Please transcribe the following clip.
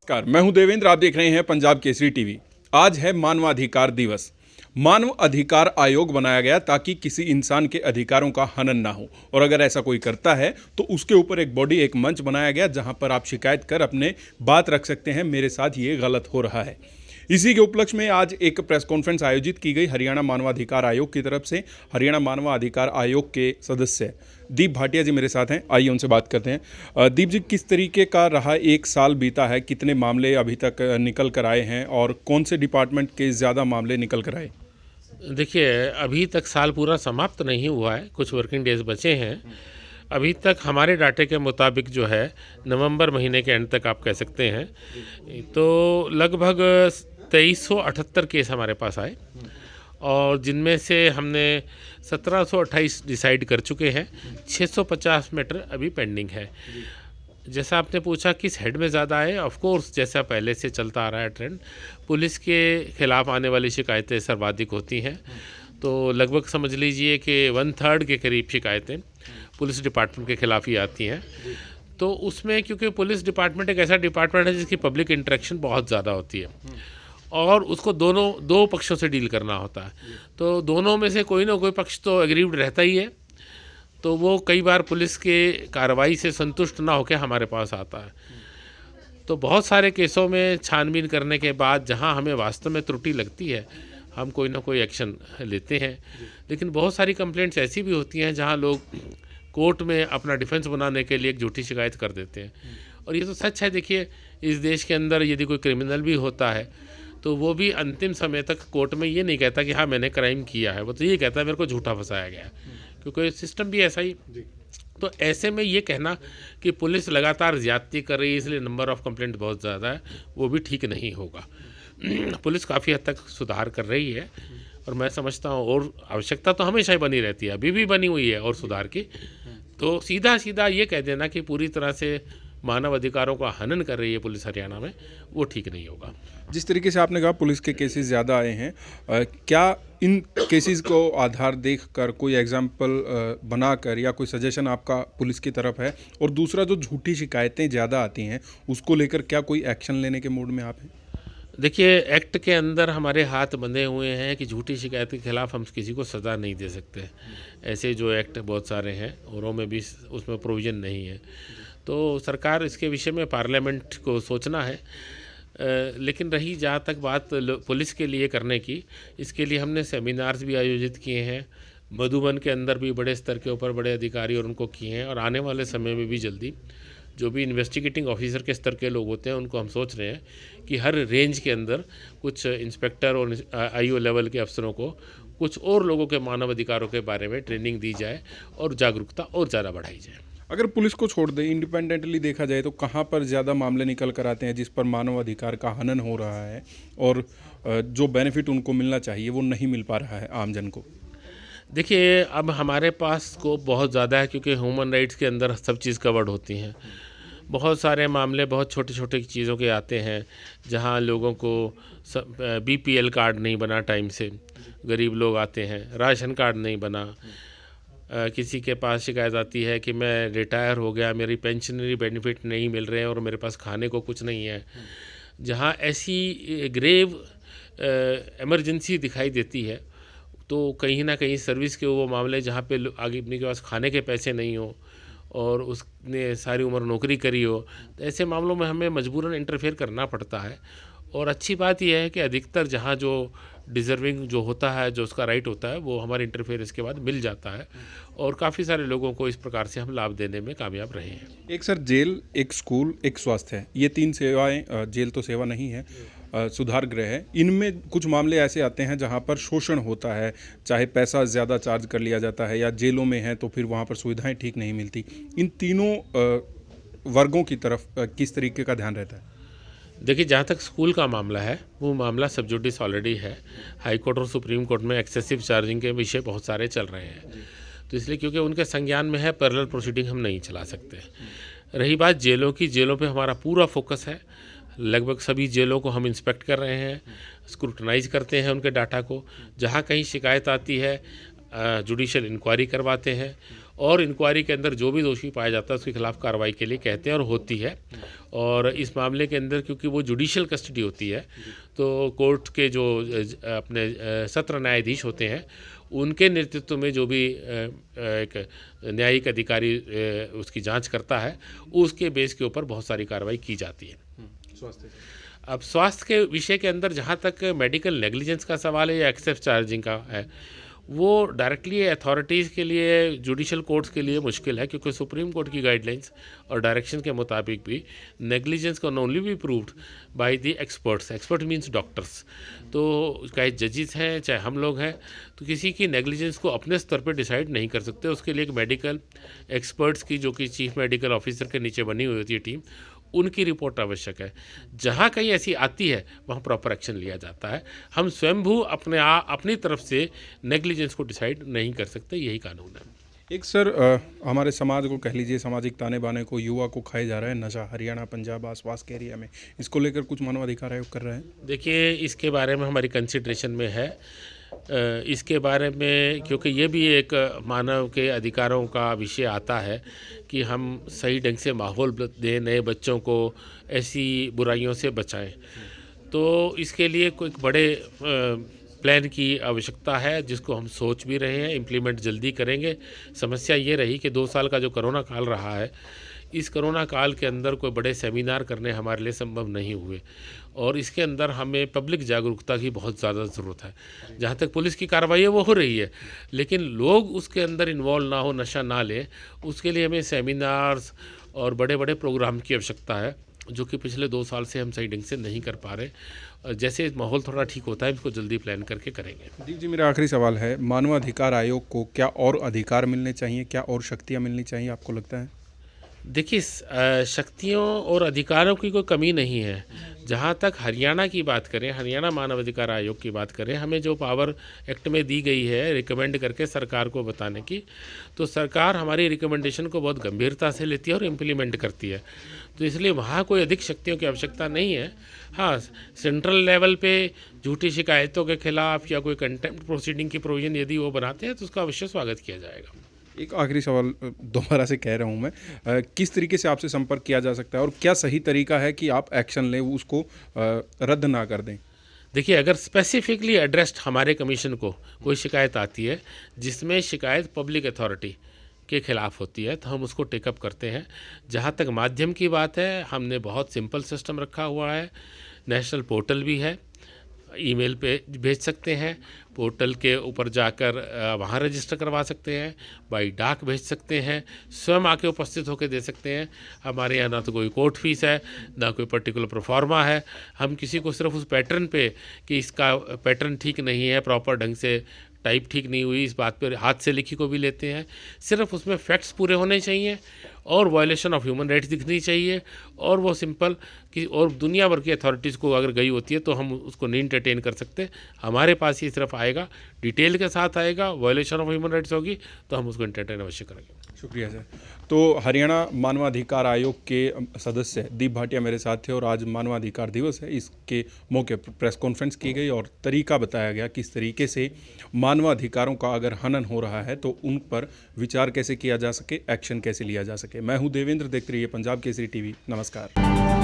नमस्कार, मैं हूं देवेंद्र। आप देख रहे हैं पंजाब केसरी टीवी। आज है मानवाधिकार दिवस। मानव अधिकार आयोग बनाया गया ताकि किसी इंसान के अधिकारों का हनन ना हो, और अगर ऐसा कोई करता है तो उसके ऊपर एक बॉडी, एक मंच बनाया गया जहां पर आप शिकायत कर अपने बात रख सकते हैं, मेरे साथ ये गलत हो रहा है। इसी के उपलक्ष्य में आज एक प्रेस कॉन्फ्रेंस आयोजित की गई हरियाणा मानवाधिकार आयोग की तरफ से। हरियाणा मानवाधिकार आयोग के सदस्य दीप भाटिया जी मेरे साथ हैं, आइए उनसे बात करते हैं। दीप जी, किस तरीके का रहा, एक साल बीता है, कितने मामले अभी तक निकल कर आए हैं और कौन से डिपार्टमेंट के ज़्यादा मामले निकल कर आए? देखिए, अभी तक साल पूरा समाप्त नहीं हुआ है, कुछ वर्किंग डेज बचे हैं। अभी तक हमारे डाटे के मुताबिक जो है नवंबर महीने के एंड तक आप कह सकते हैं, तो लगभग 2378 केस हमारे पास आए, और जिनमें से हमने 1728 डिसाइड कर चुके हैं। 650 मैटर अभी पेंडिंग है। जैसा आपने पूछा किस हेड में ज़्यादा है, ऑफ कोर्स जैसा पहले से चलता आ रहा है ट्रेंड, पुलिस के खिलाफ आने वाली शिकायतें सर्वाधिक होती हैं। तो लगभग समझ लीजिए कि 1/3 के करीब शिकायतें पुलिस डिपार्टमेंट के खिलाफ ही आती हैं। तो उसमें क्योंकि पुलिस डिपार्टमेंट एक ऐसा डिपार्टमेंट है जिसकी पब्लिक इंटरेक्शन बहुत ज़्यादा होती है, और उसको दो पक्षों से डील करना होता है, तो दोनों में से कोई ना कोई पक्ष तो एग्रीव्ड रहता ही है। तो वो कई बार पुलिस के कार्रवाई से संतुष्ट ना होकर हमारे पास आता है। तो बहुत सारे केसों में छानबीन करने के बाद जहां हमें वास्तव में त्रुटि लगती है, हम कोई ना कोई एक्शन लेते हैं। लेकिन बहुत सारी कंप्लेंट्स ऐसी भी होती हैं जहां लोग कोर्ट में अपना डिफेंस बनाने के लिए एक झूठी शिकायत कर देते हैं। और ये तो सच है। देखिए, इस देश के अंदर यदि कोई क्रिमिनल भी होता है तो वो भी अंतिम समय तक कोर्ट में ये नहीं कहता कि हाँ मैंने क्राइम किया है, वो तो ये कहता है मेरे को झूठा फंसाया गया है, क्योंकि सिस्टम भी ऐसा ही। तो ऐसे में ये कहना कि पुलिस लगातार ज्यादती कर रही है इसलिए नंबर ऑफ़ कंप्लेंट बहुत ज़्यादा है, वो भी ठीक नहीं होगा। पुलिस काफ़ी हद तक सुधार कर रही है, और मैं समझता हूँ और आवश्यकता तो हमेशा ही बनी रहती है, अभी भी बनी हुई है और सुधार की। तो सीधा सीधा ये कह देना कि पूरी तरह से मानव अधिकारों का हनन कर रही है पुलिस हरियाणा में, वो ठीक नहीं होगा। जिस तरीके से आपने कहा पुलिस के केसेस ज़्यादा आए हैं, क्या इन केसेस को आधार देखकर कोई एग्जाम्पल बनाकर या कोई सजेशन आपका पुलिस की तरफ है? और दूसरा, जो झूठी शिकायतें ज़्यादा आती हैं उसको लेकर क्या कोई एक्शन लेने के मूड में आप हैं? देखिए, एक्ट के अंदर हमारे हाथ बंधे हुए हैं कि झूठी शिकायत के खिलाफ हम किसी को सज़ा नहीं दे सकते। ऐसे जो एक्ट बहुत सारे हैं, औरों में भी उसमें प्रोविज़न नहीं है। तो सरकार इसके विषय में पार्लियामेंट को सोचना है। लेकिन रही जहाँ तक बात पुलिस के लिए करने की, इसके लिए हमने सेमिनार्स भी आयोजित किए हैं। मधुबन के अंदर भी बड़े स्तर के ऊपर बड़े अधिकारी और उनको किए हैं, और आने वाले समय में भी जल्दी जो भी इन्वेस्टिगेटिंग ऑफिसर के स्तर के लोग होते हैं उनको हम सोच रहे हैं कि हर रेंज के अंदर कुछ इंस्पेक्टर और आईओ लेवल के अफसरों को कुछ और लोगों के मानव अधिकारों के बारे में ट्रेनिंग दी जाए और जागरूकता और ज़्यादा बढ़ाई जाए। अगर पुलिस को छोड़ दें, इंडिपेंडेंटली देखा जाए तो कहाँ पर ज़्यादा मामले निकल कर आते हैं जिस पर मानव अधिकार का हनन हो रहा है और जो बेनिफिट उनको मिलना चाहिए वो नहीं मिल पा रहा है आमजन को? देखिए, अब हमारे पास स्कोप बहुत ज़्यादा है, क्योंकि ह्यूमन राइट्स के अंदर सब चीज़ कवर्ड होती हैं। बहुत सारे मामले बहुत छोटे छोटे चीज़ों के आते हैं, जहां लोगों को बीपीएल कार्ड नहीं बना टाइम से, गरीब लोग आते हैं, राशन कार्ड नहीं बना, किसी के पास शिकायत आती है कि मैं रिटायर हो गया, मेरी पेंशनरी बेनिफिट नहीं मिल रहे हैं और मेरे पास खाने को कुछ नहीं है। जहां ऐसी ग्रेव इमरजेंसी दिखाई देती है, तो कहीं ना कहीं सर्विस के वो मामले जहाँ पे आगे अपने के पास खाने के पैसे नहीं हो और उसने सारी उम्र नौकरी करी हो, तो ऐसे मामलों में हमें मजबूरन इंटरफेयर करना पड़ता है। और अच्छी बात यह है कि अधिकतर जहाँ जो डिज़र्विंग जो होता है, जो उसका राइट होता है, वो हमारे इंटरफेरेंस के बाद मिल जाता है, और काफ़ी सारे लोगों को इस प्रकार से हम लाभ देने में कामयाब रहे हैं। एक सर, जेल, एक स्कूल, एक स्वास्थ्य है, ये तीन सेवाएं, जेल तो सेवा नहीं है, सुधार गृह है, इनमें कुछ मामले ऐसे आते हैं जहां पर शोषण होता है, चाहे पैसा ज़्यादा चार्ज कर लिया जाता है, या जेलों में है तो फिर वहां पर सुविधाएं ठीक नहीं मिलती। इन तीनों वर्गों की तरफ किस तरीके का ध्यान रहता है? देखिए, जहाँ तक स्कूल का मामला है, वो मामला सब जुडिस ऑलरेडी है। हाई कोर्ट और सुप्रीम कोर्ट में एक्सेसिव चार्जिंग के विषय बहुत सारे चल रहे हैं, तो इसलिए क्योंकि उनके संज्ञान में है, पैरेलल प्रोसीडिंग हम नहीं चला सकते। रही बात जेलों की, जेलों पे हमारा पूरा फोकस है। लगभग सभी जेलों को हम इंस्पेक्ट कर रहे हैं, स्क्रूटनाइज करते हैं उनके डाटा को। जहाँ कहीं शिकायत आती है जुडिशियल इंक्वायरी करवाते हैं, और इंक्वायरी के अंदर जो भी दोषी पाया जाता है उसके खिलाफ कार्रवाई के लिए कहते हैं और होती है। और इस मामले के अंदर क्योंकि वो जुडिशियल कस्टडी होती है तो कोर्ट के जो अपने सत्र न्यायाधीश होते हैं उनके नेतृत्व में जो भी एक न्यायिक अधिकारी उसकी जांच करता है उसके बेस के ऊपर बहुत सारी कार्रवाई की जाती है। अब स्वास्थ्य के विषय के अंदर जहाँ तक मेडिकल नेग्लिजेंस का सवाल है या एक्सेस चार्जिंग का है, वो डायरेक्टली अथॉरिटीज़ के लिए, जुडिशल कोर्ट्स के लिए मुश्किल है, क्योंकि सुप्रीम कोर्ट की गाइडलाइंस और डायरेक्शन के मुताबिक भी negligence can only be proved by the experts. Expert means doctors. तो चाहे जजेस हैं चाहे हम लोग हैं, तो किसी की नेग्लिजेंस को अपने स्तर पर डिसाइड नहीं कर सकते। उसके लिए एक मेडिकल एक्सपर्ट्स की, जो कि चीफ मेडिकल ऑफिसर के नीचे बनी हुई होती है टीम, उनकी रिपोर्ट आवश्यक है। जहाँ कहीं ऐसी आती है वहाँ प्रॉपर एक्शन लिया जाता है। हम स्वयंभू अपनी तरफ से नेग्लिजेंस को डिसाइड नहीं कर सकते, यही कानून है। एक सर हमारे समाज को, कह लीजिए सामाजिक ताने बाने को, युवा को खाया जा रहा है नशा, हरियाणा पंजाब आसपास के एरिया में, इसको लेकर कुछ मानवाधिकार आयोग कर रहे हैं? देखिए, इसके बारे में हमारी कंसिडरेशन में है। इसके बारे में क्योंकि ये भी एक मानव के अधिकारों का विषय आता है कि हम सही ढंग से माहौल दें, नए बच्चों को ऐसी बुराइयों से बचाएं, तो इसके लिए कोई बड़े प्लान की आवश्यकता है, जिसको हम सोच भी रहे हैं, इम्प्लीमेंट जल्दी करेंगे। समस्या ये रही कि 2 साल का जो कोरोना काल रहा है, इस कोरोना काल के अंदर कोई बड़े सेमिनार करने हमारे लिए संभव नहीं हुए, और इसके अंदर हमें पब्लिक जागरूकता की बहुत ज़्यादा ज़रूरत है। जहाँ तक पुलिस की कार्रवाई है वो हो रही है, लेकिन लोग उसके अंदर इन्वॉल्व ना हो, नशा ना लें, उसके लिए हमें सेमिनार्स और बड़े बड़े प्रोग्राम की आवश्यकता है, जो कि पिछले 2 साल से हम सही ढंग से नहीं कर पा रहे। जैसे माहौल थोड़ा ठीक होता है, इसको जल्दी प्लान करके करेंगे। दीप जी, मेरा आखिरी सवाल है, मानवाधिकार आयोग को क्या और अधिकार मिलने चाहिए, क्या और शक्तियाँ मिलनी चाहिए, आपको लगता है? देखिए, शक्तियों और अधिकारों की कोई कमी नहीं है। जहाँ तक हरियाणा की बात करें, हरियाणा मानव अधिकार आयोग की बात करें, हमें जो पावर एक्ट में दी गई है रिकमेंड करके सरकार को बताने की, तो सरकार हमारी रिकमेंडेशन को बहुत गंभीरता से लेती है और इम्प्लीमेंट करती है। तो इसलिए वहाँ कोई अधिक शक्तियों की आवश्यकता नहीं है। हाँ, सेंट्रल लेवल पे झूठी शिकायतों के खिलाफ या कोई कंटेम्प्ट प्रोसीडिंग की प्रोविजन यदि वो बनाते हैं तो उसका अवश्य स्वागत किया जाएगा। एक आखिरी सवाल दोबारा से कह रहा हूँ मैं, किस तरीके से आपसे संपर्क किया जा सकता है और क्या सही तरीका है कि आप एक्शन लें, उसको रद्द ना कर दें? देखिए, अगर स्पेसिफिकली एड्रेस्ड हमारे कमीशन को कोई शिकायत आती है जिसमें शिकायत पब्लिक अथॉरिटी के खिलाफ होती है, तो हम उसको टेकअप करते हैं। जहाँ तक माध्यम की बात है, हमने बहुत सिंपल सिस्टम रखा हुआ है। नेशनल पोर्टल भी है, ईमेल पे भेज सकते हैं, पोर्टल के ऊपर जाकर वहाँ रजिस्टर करवा सकते हैं, बाई डाक भेज सकते हैं, स्वयं आके उपस्थित होकर दे सकते हैं। हमारे यहाँ ना तो कोई कोर्ट फीस है, ना कोई पर्टिकुलर प्रोफार्मा है। हम किसी को सिर्फ उस पैटर्न पे कि इसका पैटर्न ठीक नहीं है, प्रॉपर ढंग से टाइप ठीक नहीं हुई, इस बात पर हाथ से लिखी को भी लेते हैं। सिर्फ उसमें फैक्ट्स पूरे होने चाहिए और वायलेशन ऑफ ह्यूमन राइट्स दिखनी चाहिए, और वो सिंपल कि और दुनिया भर की अथॉरिटीज़ को अगर गई होती है तो हम उसको नहीं इंटरटेन कर सकते। हमारे पास ये सिर्फ आएगा, डिटेल के साथ आएगा, वायलेशन ऑफ ह्यूमन राइट्स होगी तो हम उसको इंटरटेन अवश्य करेंगे। शुक्रिया सर। तो हरियाणा मानवाधिकार आयोग के सदस्य दीप भाटिया मेरे साथ थे, और आज मानवाधिकार दिवस है, इसके मौके पर प्रेस कॉन्फ्रेंस की गई और तरीका बताया गया किस तरीके से मानवाधिकारों का अगर हनन हो रहा है तो उन पर विचार कैसे किया जा सके, एक्शन कैसे लिया जा सके। मैं हूं देवेंद्र, देखते रहिए पंजाब केसरी टीवी। नमस्कार।